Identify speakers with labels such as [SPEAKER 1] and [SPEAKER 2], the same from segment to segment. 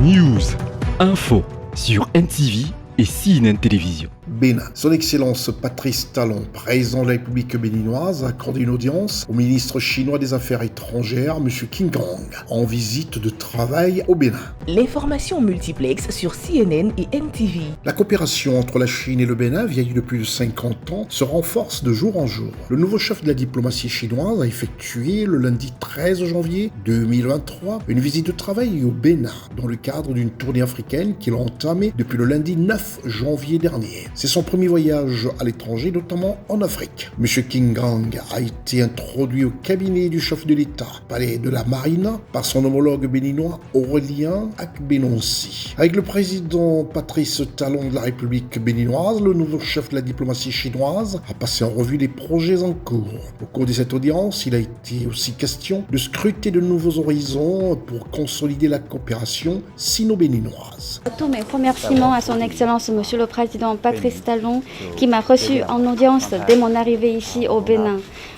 [SPEAKER 1] News, info sur NTV et CNN Télévision.
[SPEAKER 2] Bénin. Son Excellence Patrice Talon, président de la République béninoise, a accordé une audience au ministre chinois des Affaires étrangères, M. Qin Gang, en visite de travail au Bénin.
[SPEAKER 3] L'information multiplex sur CNN et NTV.
[SPEAKER 2] La coopération entre la Chine et le Bénin, vieille de plus de 50 ans, se renforce de jour en jour. Le nouveau chef de la diplomatie chinoise a effectué le lundi 13 janvier 2023 une visite de travail au Bénin dans le cadre d'une tournée africaine qu'il a entamée depuis le lundi 9 janvier dernier. C'est son premier voyage à l'étranger, notamment en Afrique. M. Qin Gang a été introduit au cabinet du chef de l'État, palais de la Marine, par son homologue béninois Aurélien Akbenonsi. Avec le président Patrice Talon de la République béninoise, le nouveau chef de la diplomatie chinoise a passé en revue les projets en cours. Au cours de cette audience, il a été aussi question de scruter de nouveaux horizons pour consolider la coopération sino-béninoise.
[SPEAKER 4] Tous mes remerciements à son Excellence Monsieur le Président Patrice Talon qui m'a reçu en audience dès mon arrivée ici au Bénin.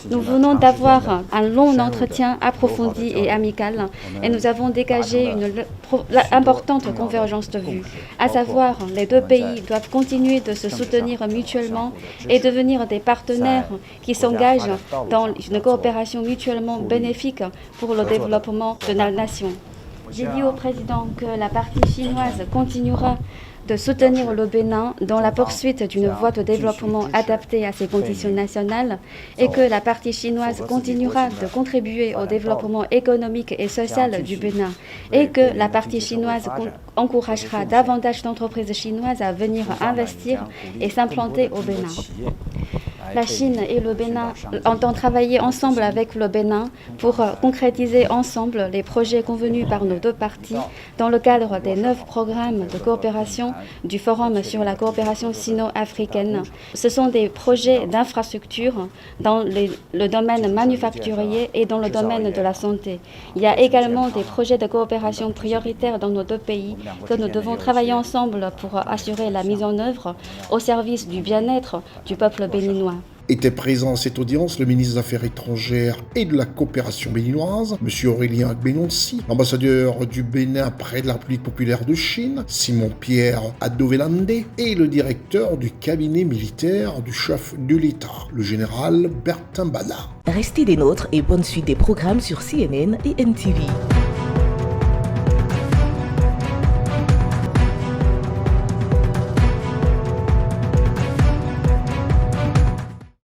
[SPEAKER 4] Nous venons d'avoir un long entretien approfondi et amical et nous avons dégagé une importante convergence de vues, à savoir les deux pays doivent continuer de se soutenir mutuellement et devenir des partenaires qui s'engagent dans une coopération mutuellement bénéfique pour le développement de la nation. J'ai dit au président que la partie chinoise continuera de soutenir le Bénin dans la poursuite d'une voie de développement adaptée à ses conditions nationales et que la partie chinoise continuera de contribuer au développement économique et social du Bénin et que la partie chinoise encouragera davantage d'entreprises chinoises à venir investir et s'implanter au Bénin. La Chine et le Bénin entendent travailler ensemble avec le Bénin pour concrétiser ensemble les projets convenus par nos deux parties dans le cadre des 9 programmes de coopération du Forum sur la coopération sino-africaine. Ce sont des projets d'infrastructure dans le domaine manufacturier et dans le domaine de la santé. Il y a également des projets de coopération prioritaires dans nos deux pays que nous devons travailler ensemble pour assurer la mise en œuvre au service du bien-être du peuple béninois.
[SPEAKER 2] Était présent à cette audience le ministre des Affaires étrangères et de la coopération béninoise, M. Aurélien Akbenonsi, l'ambassadeur du Bénin près de la République populaire de Chine, Simon-Pierre Adovelande, et le directeur du cabinet militaire du chef de l'État, le général Bertin Bala.
[SPEAKER 3] Restez des nôtres et bonne suite des programmes sur CNN et NTV.